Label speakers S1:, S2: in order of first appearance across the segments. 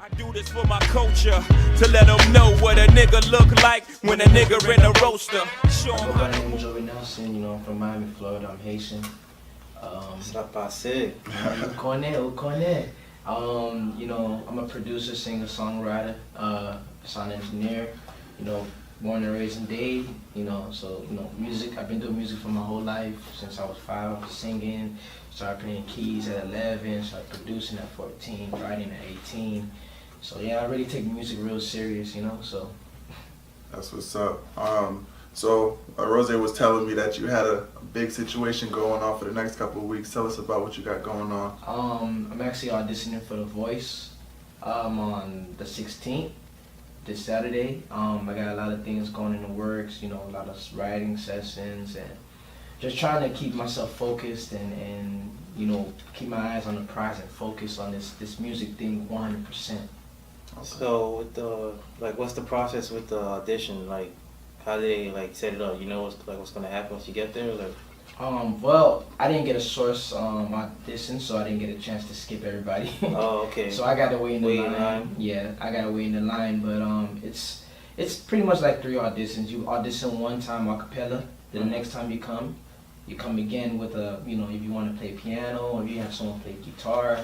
S1: I do this for my culture, to let them know what a nigga look like when a nigga in a roaster.
S2: My name is Joey Nelson, I'm from Miami, Florida, I'm Haitian.
S3: Ça passé.
S2: Cornet. I'm a producer, singer, songwriter, sound engineer, born and raised in Dade, music, I've been doing music for my whole life, since I was 5, I was singing, started playing keys at 11, started producing at 14, writing at 18. So yeah, I really take music real serious, so.
S4: That's what's up. So Rose was telling me that you had a big situation going on for the next couple of weeks. Tell us about what you got going on.
S2: I'm actually auditioning for The Voice on the 16th, this Saturday. I got a lot of things going in the works, a lot of writing sessions and just trying to keep myself focused and keep my eyes on the prize and focus on this music thing 100%.
S3: Okay. So with the what's the process with the audition? Like, how do they set it up? What's gonna happen once you get there?
S2: Well, I didn't get a source audition, so I didn't get a chance to skip everybody.
S3: Oh, okay.
S2: So I got to wait in the line. Yeah, I got to wait in the line, but it's pretty much like 3 auditions. You audition one time a cappella, then the next time you come again with if you want to play piano or if you have someone play guitar.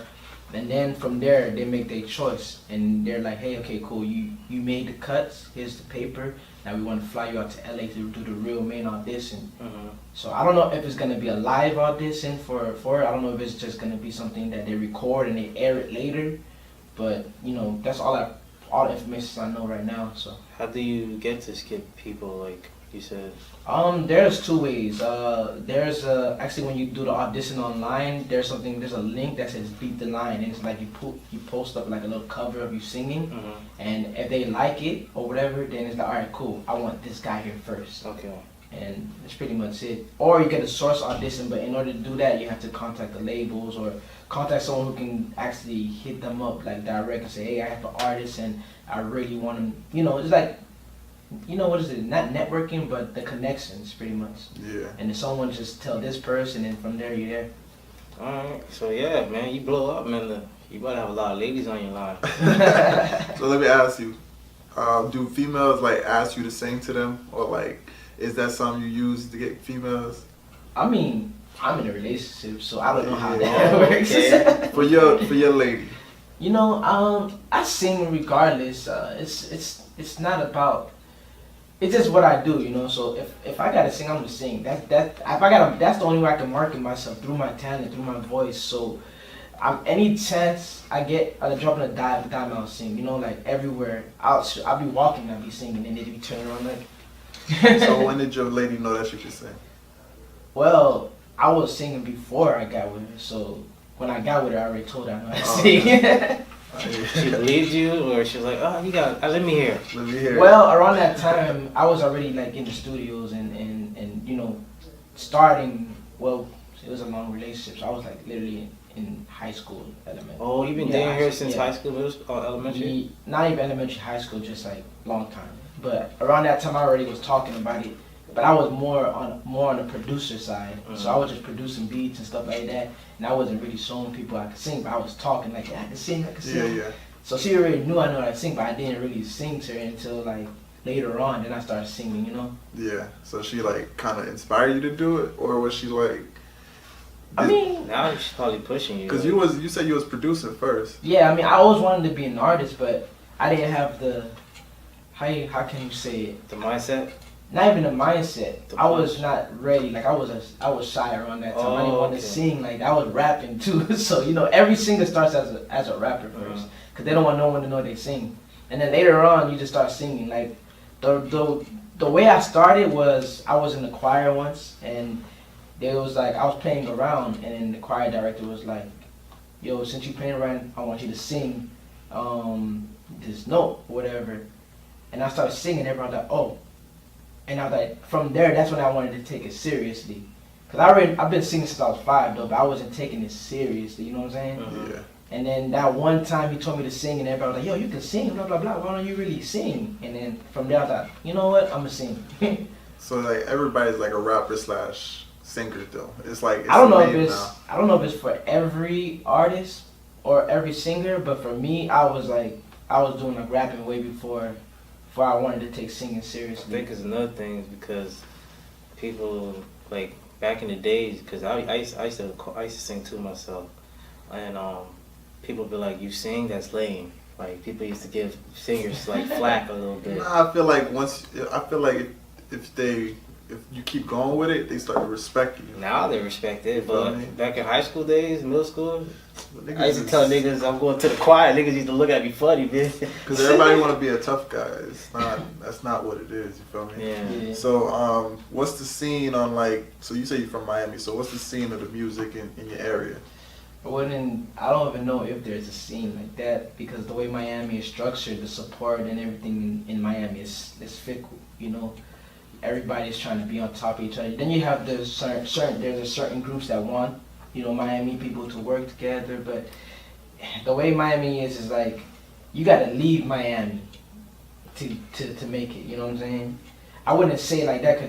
S2: And then from there, they make their choice, and they're like, hey, okay, cool, you made the cuts, here's the paper, now we want to fly you out to LA to do the real main audition.
S3: Mm-hmm.
S2: So I don't know if it's going to be a live audition for it, I don't know if it's just going to be something that they record and they air it later, but, that's all the information I know right now, so.
S3: How do you get to skip people, like you said?
S2: There's 2 ways. There's actually when you do the audition online, there's a link that says beat the line, and it's like you post up like a little cover of you singing, and if they like it or whatever, then it's like, all right, cool, I want this guy here first.
S3: Okay.
S2: And that's pretty much it. Or you get a source audition, but in order to do that, you have to contact the labels or contact someone who can actually hit them up like direct and say, hey, I have an artist and I really want them, it's like, what is it? Not networking, but the connections, pretty much.
S4: Yeah.
S2: And then someone just tell this person, and from there you're there.
S3: Alright, so yeah, man, you blow up, man. You better have a lot of ladies on your line.
S4: So let me ask you, do females ask you to sing to them, or is that something you use to get females?
S2: I mean, I'm in a relationship, so I don't know how that works.
S3: Okay.
S4: For your lady.
S2: I sing regardless. It's not about. It's just what I do, So if I gotta sing, I'm gonna sing. That's the only way I can market myself, through my talent, through my voice. So, any chance I get, I'll drop in a dime, I'll sing. Everywhere, I'll be walking, I'll be singing, and then be turning around like.
S4: So when did your lady know that she could sing?
S2: Well, I was singing before I got with her, so when I got with her, I already told her I know how to sing.
S3: She believed you, or she was like, oh, you got, let me hear.
S4: Let me hear.
S2: Well, around that time, I was already in the studios and starting. Well, it was a long relationship, so I was literally in high school, elementary.
S3: Oh, you've been dating her since high school, or elementary?
S2: Not even elementary, high school, just long time. But around that time, I already was talking about it. But I was more on the producer side, so I was just producing beats and stuff like that, and I wasn't really showing people I could sing, but I was talking yeah, I can sing.
S4: Yeah.
S2: So she already knew I know how to sing, but I didn't really sing to her until later on, then I started singing,
S4: Yeah, so she kind of inspired you to do it, or was she
S2: I mean,
S3: now she's probably pushing you.
S4: Because you said you was producing first.
S2: Yeah, I mean, I always wanted to be an artist, but I didn't have the, how can you say it?
S3: The mindset?
S2: Not even the mindset. I was not ready. I was shy around that time. I didn't want to sing. I was rapping too. So every singer starts as a rapper first, because they don't want no one to know they sing. And then later on, you just start singing. The way I started was I was in the choir once, and there was I was playing around, and then the choir director was like, "Yo, since you playing around, I want you to sing this note, or whatever." And I started singing. Everyone was like, "Oh." And I was like, from there, that's when I wanted to take it seriously. Because I've been singing since I was 5, though, but I wasn't taking it seriously, you know what I'm saying?
S4: Yeah.
S2: And then that one time he told me to sing, and everybody was like, yo, you can sing, blah, blah, blah. Why don't you really sing? And then from there, I was like, you know what? I'm going to sing.
S4: So, everybody's a rapper / singer, though. It's it's
S2: I don't know if it's for every artist or every singer, but for me, I was I was doing like rapping way before I wanted to take singing
S3: I
S2: seriously.
S3: think it's another thing is because people like back in the days, because I used to sing to myself, and people be like, "You sing? That's lame." Like people used to give singers like flack a little bit.
S4: Nah, I feel like if you keep going with it, they start to respect you.
S3: Now they respect it,
S4: You feel
S3: but
S4: me?
S3: back in high school days, middle school,
S4: Niggas
S3: I used to tell niggas I'm going to the choir. Niggas used to look at me funny, bitch.
S4: because everybody want to be a tough guy. That's not what it is. You feel me?
S3: Yeah.
S2: Yeah.
S4: So, what's the scene on like? So you say you're from Miami. So what's the scene of the music in your area?
S2: I don't even know if there's a scene like that because the way Miami is structured, the support and everything in Miami is fickle. You know, everybody's trying to be on top of each other. Then you have there's certain groups that want, you know, Miami people to work together. But the way Miami is like you gotta leave Miami to make it. You know what I'm saying? I wouldn't say like that.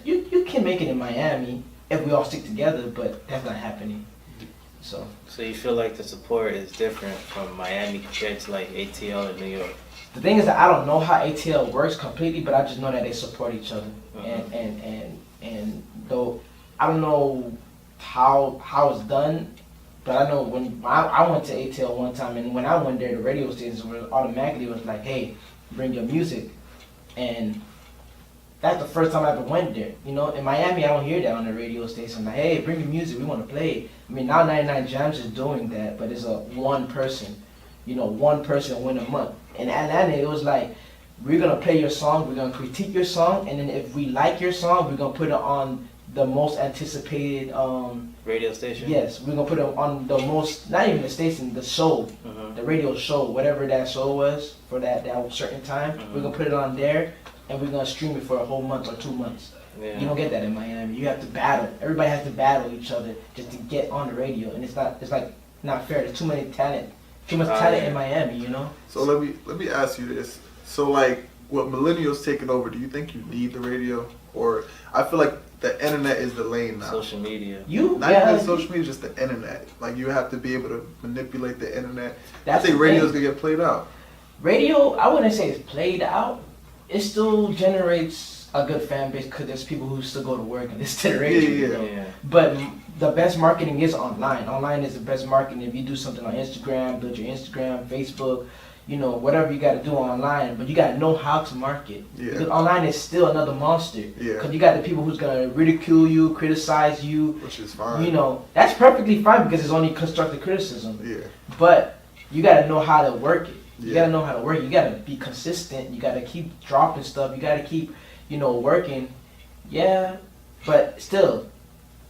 S2: You can make it in Miami if we all stick together, but that's not happening. So
S3: you feel like the support is different from Miami compared to like ATL in New York?
S2: the thing is that I don't know how ATL works completely, but I just know that they support each other. And though I don't know how it's done, but I know when I went to ATL one time, and when I went there, the radio stations were automatically was like, "Hey, bring your music," and that's the first time I ever went there. You know, in Miami, I don't hear that on the radio station. Like, hey, bring your music, we want to play it. I mean, now 99 Jams is doing that, but it's a one person win a month. In Atlanta, it was like, we're going to play your song, we're going to critique your song, and then if we like your song, we're going to put it on the most anticipated...
S3: radio station?
S2: Yes, we're going to put it on the most, not even the station, the show, the radio show, whatever that show was for that certain time. We're going to put it on there, and we're going to stream it for a whole month or 2 months.
S3: Yeah.
S2: You don't get that in Miami. You have to battle. Everybody has to battle each other just to get on the radio, and it's like not fair. There's too much talent in Miami, you know.
S4: So let me ask you this. So like, with millennials taking over, do you think you need the radio, or I feel like the internet is the lane now.
S3: Social media.
S4: Not even social media, just the internet. Like you have to be able to manipulate the internet.
S2: That's
S4: I think
S2: the
S4: radio's
S2: thing.
S4: gonna get played out.
S2: Radio, I wouldn't say it's played out. It still generates a good fan base because there's people who still go to work and listen to the radio.
S4: Yeah.
S2: You know? But the best marketing is online. Online is the best marketing. If you do something on Instagram, build your Instagram, Facebook, you know, whatever you got to do online. But you got to know how to market.
S4: Yeah.
S2: Because online is still another monster.
S4: Yeah.
S2: Because you got the people who's going to ridicule you, criticize you.
S4: Which is fine.
S2: You know, that's perfectly fine because it's only constructive criticism.
S4: Yeah.
S2: But you got to know how to work it. You
S4: Yeah.
S2: gotta know how to work. You gotta be consistent. You gotta keep dropping stuff. You gotta keep, you know, working. Yeah, but still,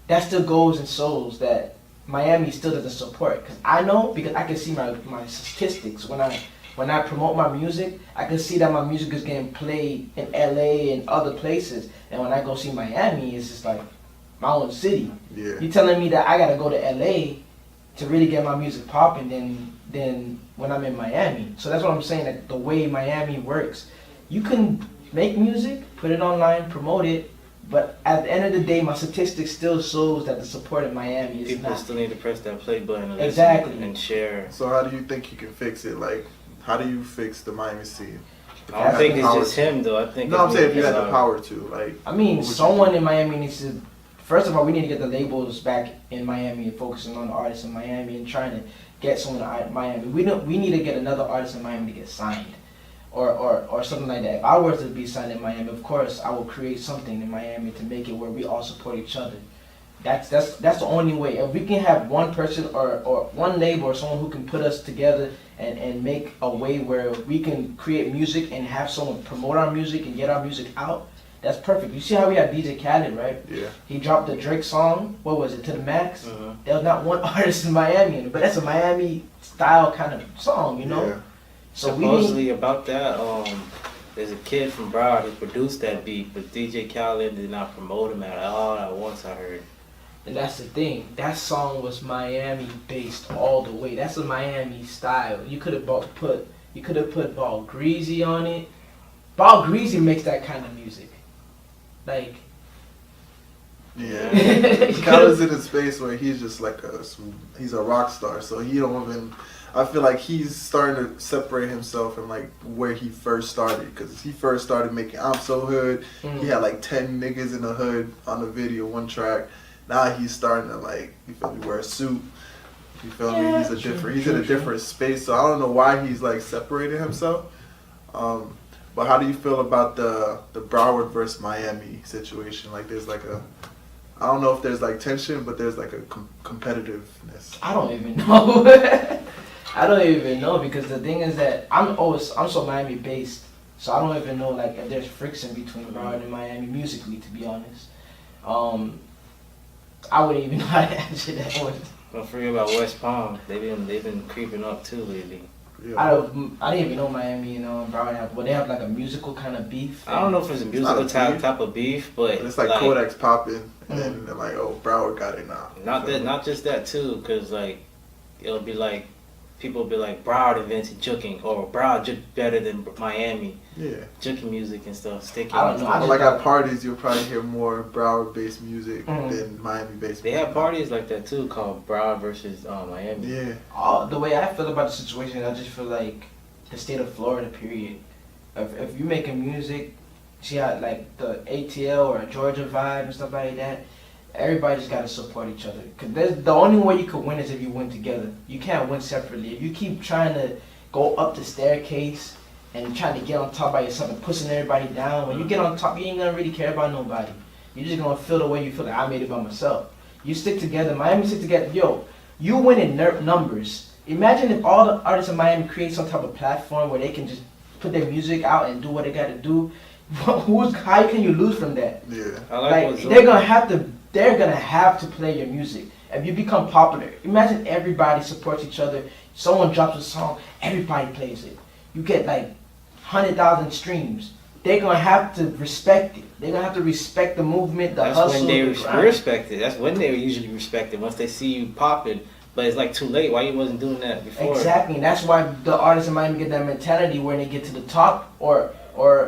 S2: that still goes and shows that Miami still doesn't support. Cause I know, because I can see my statistics when I promote my music. I can see that my music is getting played in LA and other places. And when I go see Miami, it's just like my own city.
S4: Yeah.
S2: You telling me that I gotta go to LA to really get my music popping than when I'm in Miami. So that's what I'm saying, that the way Miami works, you can make music, put it online, promote it, but at the end of the day, my statistics still shows that the support in Miami is
S3: People
S2: not.
S3: still need to press that play button and
S2: Exactly.
S3: listen and share.
S4: So how do you think you can fix it? Like, how do you fix the Miami scene?
S3: I don't think it's
S4: Power
S3: just
S4: to-
S3: him though. I think
S4: No, I'm
S3: it's
S4: saying if you had
S3: more
S4: the power to, like.
S2: I mean,
S4: what would you
S2: someone
S4: do?
S2: in Miami needs to, first of all, we need to get the labels back in Miami and focusing on the artists in Miami and trying to get someone in Miami. We need to get another artist in Miami to get signed. Or something like that. If I were to be signed in Miami, of course, I will create something in Miami to make it where we all support each other. That's the only way. If we can have one person or one label or someone who can put us together and make a way where we can create music and have someone promote our music and get our music out, that's perfect. You see how we have DJ Khaled, right?
S4: Yeah.
S2: He dropped the Drake song, what was it, To The Max?
S3: Uh-huh.
S2: There was not one artist in Miami in it, but that's a Miami style kind of song, you know?
S4: Yeah.
S2: So
S3: Supposedly about that, there's a kid from Broward who produced that beat, but DJ Khaled did not promote him at all. At once I heard.
S2: And that's the thing. That song was Miami based all the way. That's a Miami style. You could have put Ball Greasy on it. Ball Greasy makes that kind of music. Like
S4: Yeah. Khaled's in a space where he's just like he's a rock star, so he don't even. I feel like he's starting to separate himself from like where he first started. Because he first started making I'm So Hood. He had like 10 niggas in the hood on the video, one track. Now he's starting to like, you feel me, wear a suit. You feel me? He's he's in a different space. So I don't know why he's like separated himself. But how do you feel about the Broward versus Miami situation? Like there's like I don't know if there's like tension, but there's like a competitiveness.
S2: I don't even know. I don't even know because the thing is that I'm so Miami based, so I don't even know like if there's friction between Broward and Miami musically. To be honest, I wouldn't even know how to answer that one.
S3: Don't forget about West Palm. They've been creeping up too lately.
S4: Yeah.
S2: I didn't even know Miami and Broward have. Well, they have like a musical kind of beef.
S3: I don't know if it's a musical type of beef, but
S4: it's like Kodak's popping, and then they're like, oh, Broward got it now.
S3: Not just that too, because like it'll be like people will be like Broward invented juking, or Broward juked better than Miami.
S4: Yeah.
S3: Juking music and stuff, sticking.
S2: I don't know.
S4: But like at parties, you'll probably hear more Broward-based music than Miami-based.
S3: They have parties like that too, called Broward versus Miami.
S4: Yeah.
S2: The way I feel about the situation, I just feel like the state of Florida, period. If you're making music, see how like the ATL or Georgia vibe and stuff like that, everybody just gotta support each other. Cause the only way you could win is if you win together. You can't win separately. If you keep trying to go up the staircase and trying to get on top by yourself and pushing everybody down, when you get on top, you ain't gonna really care about nobody. You're just gonna feel the way you feel like I made it by myself. You stick together. Miami stick together. Yo, you win in numbers. Imagine if all the artists in Miami create some type of platform where they can just put their music out and do what they gotta do. How can you lose from that?
S4: Yeah.
S2: Like they're gonna have to play your music. If you become popular, imagine everybody supports each other. Someone drops a song, everybody plays it. You get like 100,000 streams. They're gonna have to respect it. They're gonna have to respect the movement, the hustle.
S3: That's when they
S2: the
S3: respect it. That's when they usually respect it. Once they see you popping, but it's like too late. Why you wasn't doing that before?
S2: Exactly. And that's why the artists in Miami get that mentality when they get to the top, or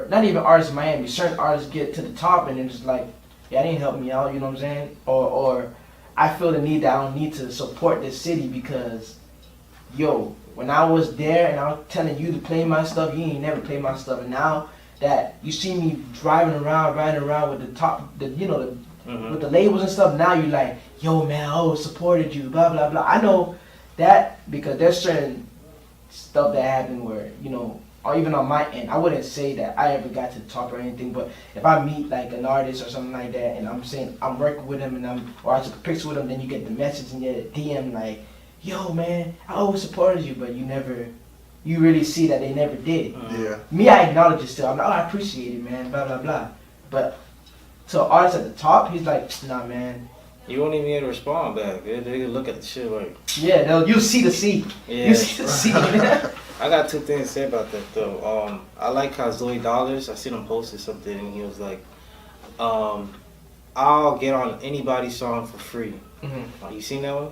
S2: not even artists in Miami. Certain artists get to the top and then just like, yeah, they didn't help me out. You know what I'm saying? Or I feel the need that I don't need to support this city because, yo, when I was there and I was telling you to play my stuff, you ain't never play my stuff. And now that you see me riding around with the top, with the labels and stuff, now you like, yo, man, I always supported you, blah, blah, blah. I know that because there's certain stuff that happened where, or even on my end, I wouldn't say that I ever got to the top or anything, but if I meet like an artist or something like that and I'm saying I'm working with him or I took a picture with him, then you get the message in your DM like, yo, man, I always supported you, but you really see that they never did.
S4: Yeah.
S2: Me, I acknowledge it still. I'm like, oh, I appreciate it, man, blah, blah, blah. But to an artist at the top, he's like, nah, man.
S3: You won't even be able to respond back. They look at the shit like...
S2: Yeah, you'll see the C.
S3: Yeah.
S2: You see the C.
S3: I got two things to say about that, though. I like how Zoe Dollars, I seen him posted something, and he was like, I'll get on anybody's song for free. Mm-hmm. You seen that one?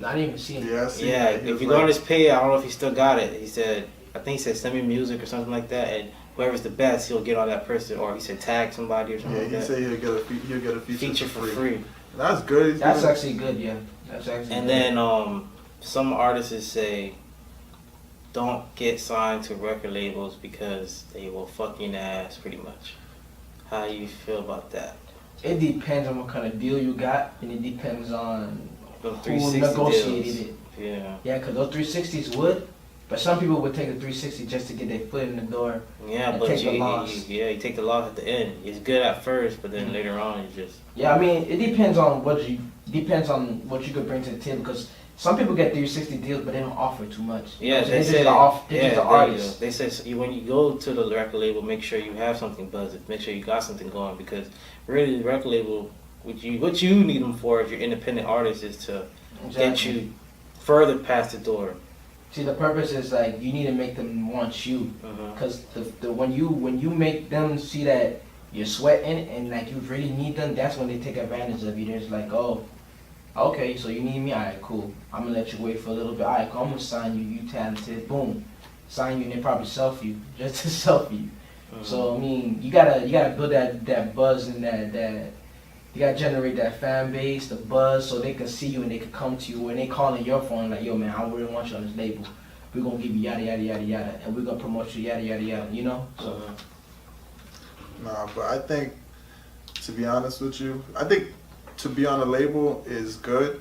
S2: Not even seen it.
S4: Yeah, I seen
S3: yeah,
S4: it.
S3: if you go on his page, I don't know if he still got it. He said, I think he said send me music or something like that, and whoever's the best, he'll get on that person, or he said tag somebody or something like that.
S4: Yeah, he said he'll get a feature
S3: for free.
S4: That's good.
S2: That's actually good, yeah. That's actually
S3: and
S2: good.
S3: then some artists say, don't get signed to record labels because they will fuck your ass, pretty much. How you feel about that?
S2: It depends on what kind of deal you got, and it depends on
S3: who
S2: 360 negotiated
S3: deals.
S2: it.
S3: Yeah.
S2: Yeah, because those 360s would, but some people would take a 360 just to get their foot in the door.
S3: Yeah,
S2: and
S3: but
S2: take
S3: you take the loss at the end. It's good at first, but then later on it's just...
S2: Yeah, I mean, it depends on what you could bring to the table, because some people get 360 deals, but they don't offer too much.
S3: Yeah,
S2: they're just the artists.
S3: They say when you go to the record label, make sure you have something buzzing. Make sure you got something going, because really the record label, what you need them for if you're independent artist is to get you further past the door.
S2: See, the purpose is like you need to make them want you, because when you make them see that you're sweating and like you really need them, that's when they take advantage of you. They're just like, oh, okay, so you need me, alright, cool. I'm gonna let you wait for a little bit. Alright, cool, I'm gonna sign you. You talented, boom, sign you, and they probably self you just to self you. So I mean, you gotta build that buzz and that. You gotta generate that fan base, the buzz, so they can see you and they can come to you when they call in your phone like, yo, man, I really want you on this label. we're gonna give you yada yada yada yada, and we're gonna promote you yada yada yada. You know. So.
S4: Nah, but I think, to be honest with you, I think to be on a label is good,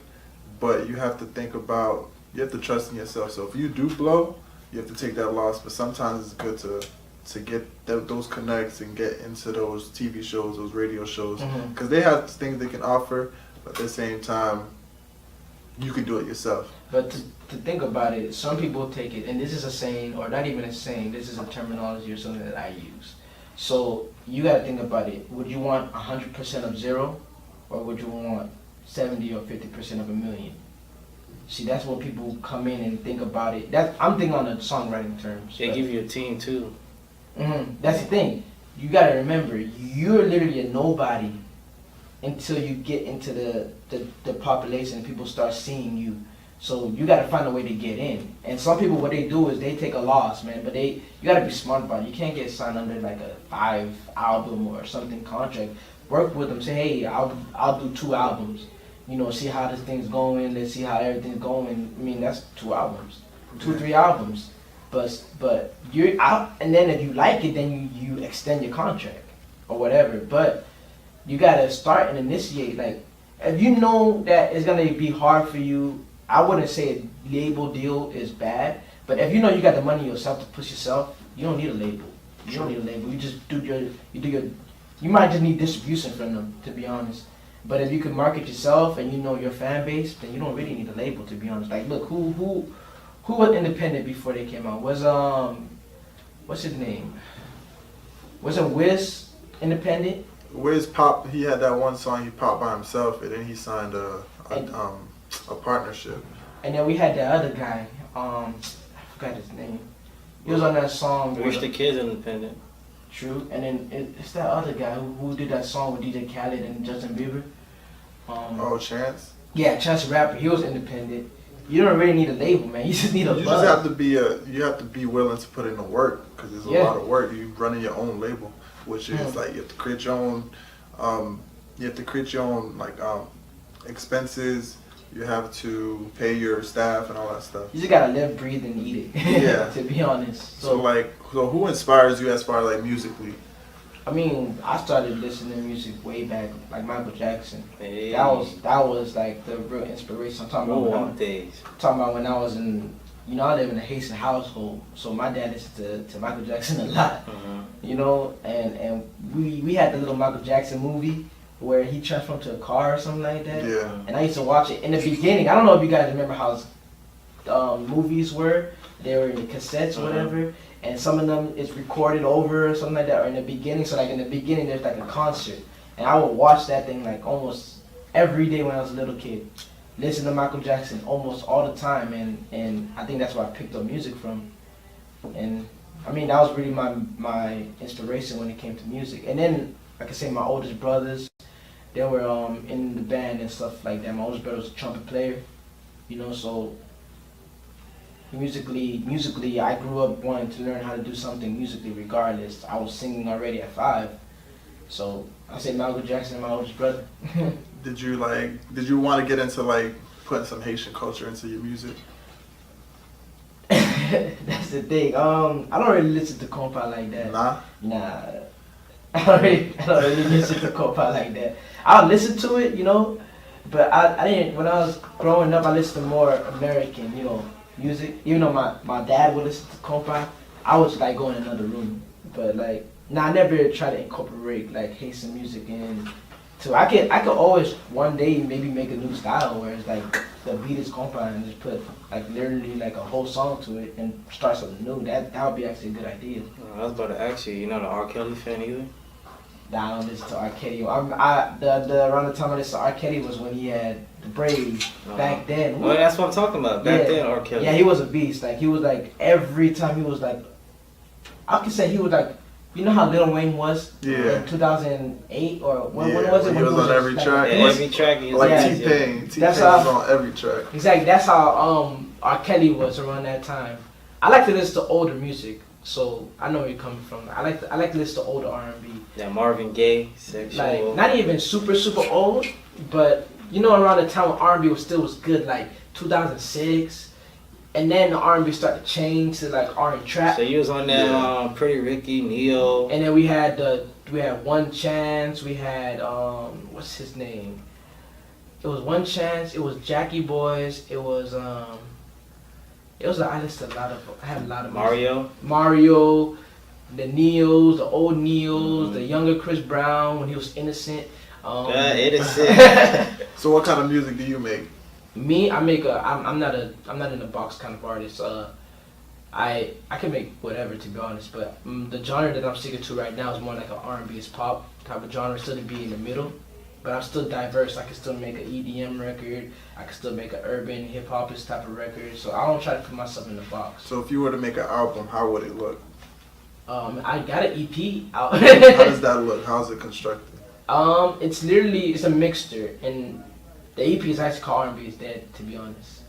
S4: but you have to think about, you have to trust in yourself. So if you do blow, you have to take that loss. But sometimes it's good to get those connects and get into those TV shows, those radio shows, because they have things they can offer, but at the same time, you can do it yourself.
S2: But to think about it, some people take it, and this is a saying, or not even a saying, this is a terminology or something that I use. So you gotta think about it. Would you want 100% of zero, or would you want 70 or 50% of a million? See, that's when people come in and think about it. I'm thinking on the songwriting terms.
S3: They give you a team too.
S2: That's the thing. You gotta remember, you're literally a nobody until you get into the population and people start seeing you. So you gotta find a way to get in. And some people, what they do is they take a loss, man. But you gotta be smart about it. You can't get signed under like a 5-album or something contract. Work with them. Say, hey, I'll do 2 albums. You know, see how this thing's going. Let's see how everything's going. I mean, that's 2 albums, 2-3 albums. But you're out, and then if you like it, then you extend your contract or whatever. But you gotta start and initiate. Like, if you know that it's gonna be hard for you, I wouldn't say a label deal is bad. But if you know you got the money yourself to push yourself, you don't need a label. You don't need a label. You just do your. You might just need distribution from them, to be honest. But if you can market yourself and you know your fan base, then you don't really need a label, to be honest. Like, look, who was independent before they came out? Was what's his name? Wasn't Wiz independent?
S4: Wiz popped. He had that one song he popped by himself, and then he signed a partnership.
S2: And then we had that other guy. I forgot his name. He was on that song.
S3: Wish the Kid's independent.
S2: True. And then it's that other guy who did that song with DJ Khaled and Justin Bieber.
S4: Chance.
S2: Yeah, Chance the Rapper. He was independent. You don't really need a label, man. You just need a buzz.
S4: You just have to be willing to put in the work, because there's a lot of work. You running your own label, which is like you have to create your own. Expenses. You have to pay your staff and all that stuff.
S2: You just gotta live, breathe, and eat it.
S4: Yeah.
S2: To be honest.
S4: So who inspires you as far as like musically?
S2: I mean, I started listening to music way back, like Michael Jackson.
S3: Hey.
S2: That was like the real inspiration. I'm talking about when I was in, I live in a Haitian household, so my dad listened to Michael Jackson a lot. And we had the little Michael Jackson movie where he transformed to a car or something like that.
S4: Yeah.
S2: And I used to watch it in the beginning. I don't know if you guys remember how movies were. They were in the cassettes or whatever. And some of them is recorded over or something like that, or in the beginning. So like in the beginning, there's like a concert, and I would watch that thing like almost every day when I was a little kid. Listen to Michael Jackson almost all the time, and I think that's where I picked up music from. And I mean, that was really my inspiration when it came to music. And then, like I say, my oldest brothers, they were in the band and stuff like that. My oldest brother was a trumpet player, so. Musically, I grew up wanting to learn how to do something musically regardless. I was singing already at 5. So I say Michael Jackson, my oldest brother.
S4: Did you want to get into like putting some Haitian culture into your music?
S2: That's the thing. I don't really listen to compa like that.
S4: Nah.
S2: I don't really listen to compa like that. I'll listen to it, but I didn't. When I was growing up, I listened to more American, music. Even though my dad would listen to compa, I was like go in another room. But I never try to incorporate like Haitian music in. So I could always one day maybe make a new style where it's like the beat is compa and just put like literally like a whole song to it and start something new. That would be actually a good idea.
S3: I was about to ask you, you're not an R. Kelly fan either?
S2: Nah, I don't listen to R. Kelly. Around the time I listened to R. Kelly was when he had the braids back then.
S3: Well, that's what I'm talking about. Back then, R. Kelly.
S2: Yeah, he was a beast. Like, he was like, every time he was like, I could say he was like, you know how Lil Wayne was in 2008 or when was it?
S4: He was on every track.
S3: Every track.
S4: Like T-Pain. T-Pain was on every track.
S2: Exactly. That's how R. Kelly was around that time. I like to listen to older music, so I know where you're coming from. I like to listen to older R&B.
S3: Yeah, Marvin Gaye, Sexual.
S2: Like, not even super old, but around the time when R&B was good, like 2006. and then the R&B started to change to like R and trap.
S3: So you was on that Pretty Ricky, Neo.
S2: And then we had One Chance. We had what's his name? It was One Chance. It was Jackie Boys. It was I had a lot of Mario, the Neos, the old Neos, the younger Chris Brown when he was innocent.
S3: Innocent.
S4: So what kind of music do you make?
S2: Me, I'm not in a box kind of artist. I can make whatever, to be honest, but the genre that I'm sticking to right now is more like an R&B, it's pop type of genre, still to be in the middle, but I'm still diverse. I can still make an EDM record, I can still make an urban hip hopist type of record, so I don't try to put myself in a box.
S4: So if you were to make an album, how would it look?
S2: I got an EP out.
S4: How does that look? How is it constructed?
S2: It's a mixture, and the EP is actually called R&B is Dead, to be honest,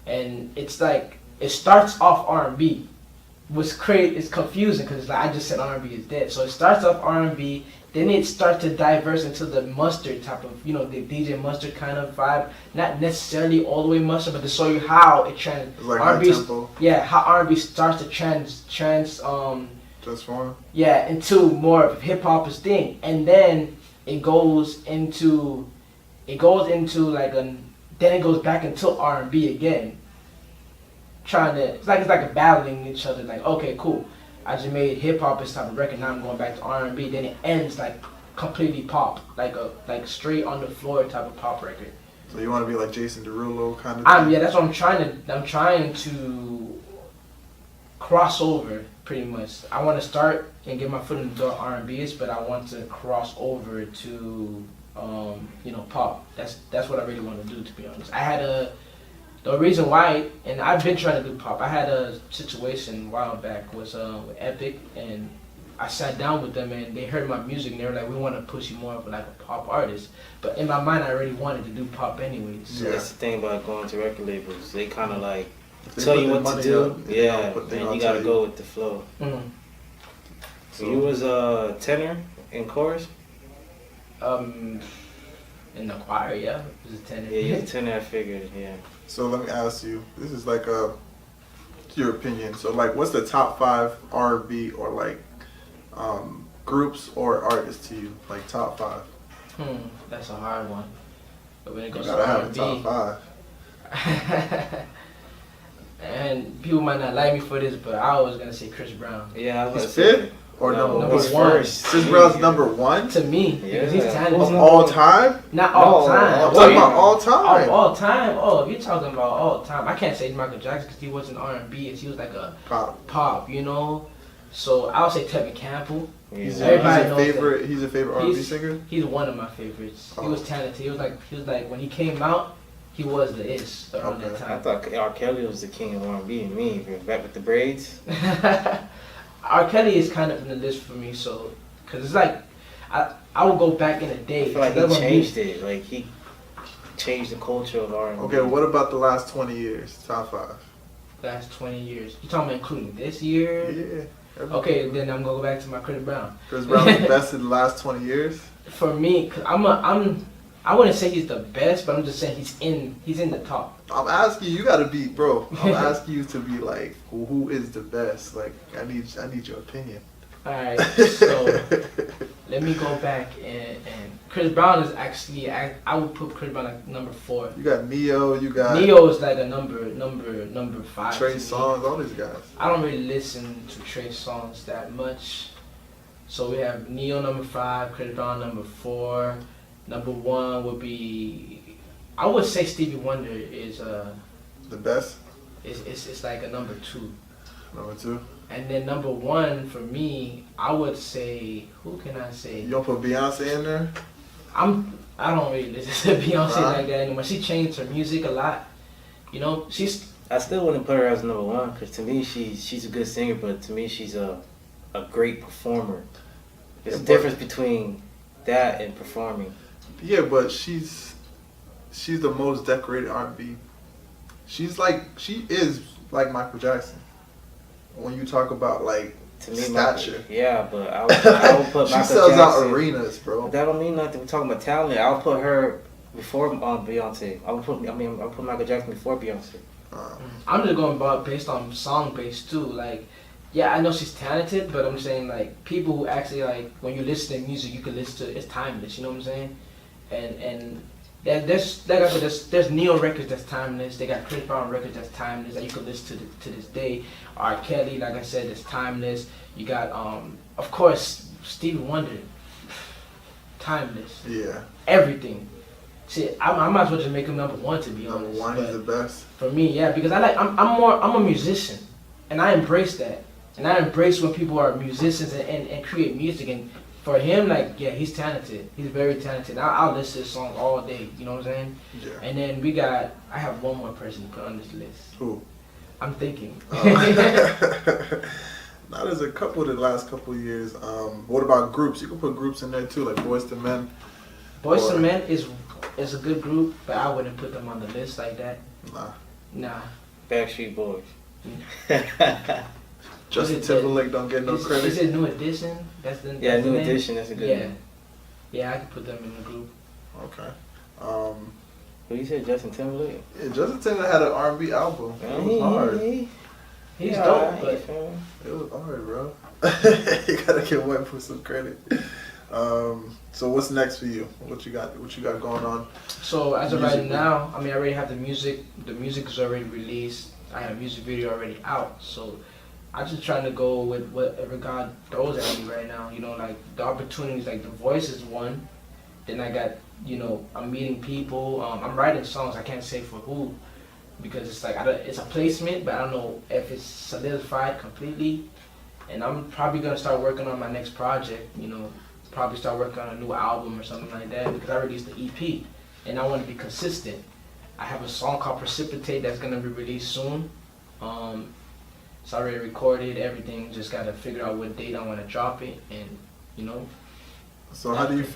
S2: and it's like, it starts off R&B. It's confusing because it's like I just said R&B is dead. So it starts off R&B, then it starts to diverse into the Mustard type of, the DJ Mustard kind of vibe. Not necessarily all the way Mustard, but to show you how it
S4: like
S2: R&B,
S4: high tempo.
S2: Yeah, how R&B starts to transform. Yeah, into more of hip hop's thing, and then it goes back into R&B again. It's like a battling each other. Like, okay, cool, I just made hip hop this type of record. Now I'm going back to R&B. Then it ends like completely pop, like straight on the floor type of pop record.
S4: So you want to be like Jason Derulo kind of thing?
S2: Yeah, that's what I'm trying to cross over pretty much. I want to start and get my foot in the door R&B's, but I want to cross over to pop. That's what I really want to do, to be honest. The reason why, and I've been trying to do pop, I had a situation a while back was with Epic, and I sat down with them and they heard my music and they were like, we want to push you more of like a pop artist. But in my mind, I already wanted to do pop anyways.
S3: So that's the thing about going to record labels. They kind of like
S4: They
S3: tell
S4: put
S3: you
S4: their
S3: what to
S4: money
S3: do.
S4: up,
S3: And you got to go with the flow.
S2: Mm-hmm.
S3: So you was a tenor in chorus?
S2: In the choir, yeah. It was a tenor.
S3: Yeah, you're a tenor, I figured, yeah.
S4: So let me ask you, this is like your opinion. So like, what's the top 5 R&B or like groups or artists to you? Like top 5.
S2: That's a hard one. But when it goes
S4: You
S2: to
S4: gotta
S2: R&B,
S4: have a top 5.
S2: and people might not like me for this, but I was gonna say Chris Brown.
S3: Yeah, I was
S4: He's
S3: gonna say.
S4: fifth or
S3: No,
S4: number
S2: he's
S4: one?
S2: first.
S4: Chris Brown's number 1
S2: To me, because he's
S3: Yeah.
S2: talented.
S4: of all time.
S2: Not all
S3: No,
S2: time.
S4: I'm talking about all
S2: Oh,
S4: time.
S2: all time. Oh, if you're talking about all time, I can't say Michael Jackson because he wasn't R&B. He was like a
S4: Pop.
S2: So I would say Tevin Campbell.
S4: He's
S3: Yeah.
S2: Everybody
S4: a
S2: knows
S4: favorite. He's a favorite R&B
S2: He's-
S4: singer.
S2: He's one of my favorites. He
S4: Oh.
S2: was talented. He was like when he came out, he was the ish around
S4: Okay.
S2: that
S3: I
S2: time.
S3: thought R. Kelly was the king of R&B and me. Back with the braids.
S2: R. Kelly is kind of in the list for me, so because it's like I would go back in the day.
S3: I feel like
S2: That's
S3: he
S2: when
S3: changed it. Like he changed the culture of R&B.
S4: Okay, what about the last 20 years? Top 5.
S2: Last 20 years. You talking about including this year?
S4: Yeah.
S2: Okay, then I'm gonna go back to my Chris Brown.
S4: Chris Brown's the best in the last 20 years.
S2: For me, cause I wouldn't say he's the best, but I'm just saying he's in the top.
S4: I'm asking you, gotta be, bro. I'm asking you to be like, who is the best? Like, I need your opinion.
S2: All right, so let me go back and Chris Brown is actually I would put Chris Brown like number 4.
S4: You got Neo, you got
S2: Neo is like a number 5.
S4: Trey
S2: to me.
S4: Songz, all these guys.
S2: I don't really listen to Trey Songz that much. So we have Neo number 5, Chris Brown number 4. Number 1 would be, I would say Stevie Wonder is
S4: The best.
S2: It's like a number 2.
S4: Number 2.
S2: And then number 1 for me, I would say, who can I say?
S4: You don't put Beyonce in there?
S2: I don't really listen to Beyonce
S4: Right.
S2: like that anymore. She changed her music a lot.
S3: I still wouldn't put her as number 1 because to me she's a good singer, but to me she's a great performer. There's a difference between that and performing.
S4: Yeah, but she's the most decorated R&B. She is like Michael Jackson. When you talk about like
S3: To me,
S4: stature.
S3: but I would put
S4: She
S3: Michael
S4: sells
S3: Jackson.
S4: out arenas, bro.
S3: That don't mean nothing. We're talking about talent. I'll put her before Beyonce. I'll put Michael Jackson before Beyonce.
S2: I'm just going about based on song based too. Like, yeah, I know she's talented, but I'm saying like people who actually like when you listen to music, you can listen to it's timeless. You know what I'm saying? And there's like I said, there's Neo records that's timeless. They got Chris Brown records that's timeless that you can listen to this day. R. Kelly, like I said, is timeless. You got of course Stevie Wonder, timeless.
S4: Yeah.
S2: Everything. Shit, I might as well just make him number one to be honest.
S4: Number one, he's the best.
S2: For me, yeah, because I'm a musician, and I embrace that, and I embrace when people are musicians and create music. And for him, like, yeah, he's talented. He's very talented. I'll listen to his songs all day. You know what I'm saying?
S4: Yeah.
S2: And then I have one more person to put on this list.
S4: Who?
S2: I'm thinking.
S4: Now there's a couple the last couple of years. What about groups? You can put groups in there too, like Boyz II Men.
S2: Boyz II Men is a good group, but I wouldn't put them on the list like that. Nah.
S3: Backstreet Boys.
S4: Justin Timberlake don't get no credit.
S2: Is it New Edition? That's the
S3: New
S2: name?
S3: Edition. That's a good name.
S2: Yeah, I could put them in the group.
S4: Okay.
S3: Who you said? Justin Timberlake.
S4: Yeah, Justin Timberlake had an R&B album. It was hard.
S2: He's dope, but
S4: it was hard, bro. You gotta give white people some credit. So what's next for you? What you got going on?
S2: So as of right now, I mean, I already have the music. The music is already released. I have a music video already out. So I'm just trying to go with whatever God throws at me right now. You know, like the opportunities, like The Voice is one. Then I got, you know, I'm meeting people. I'm writing songs. I can't say for who, because it's like it's a placement, but I don't know if it's solidified completely. And I'm probably gonna start working on my next project. You know, probably start working on a new album or something like that, because I released the EP, and I want to be consistent. I have a song called Precipitate that's gonna be released soon. It's already recorded, everything. Just gotta figure out what date I want to drop it, and you know.
S4: So how do you feel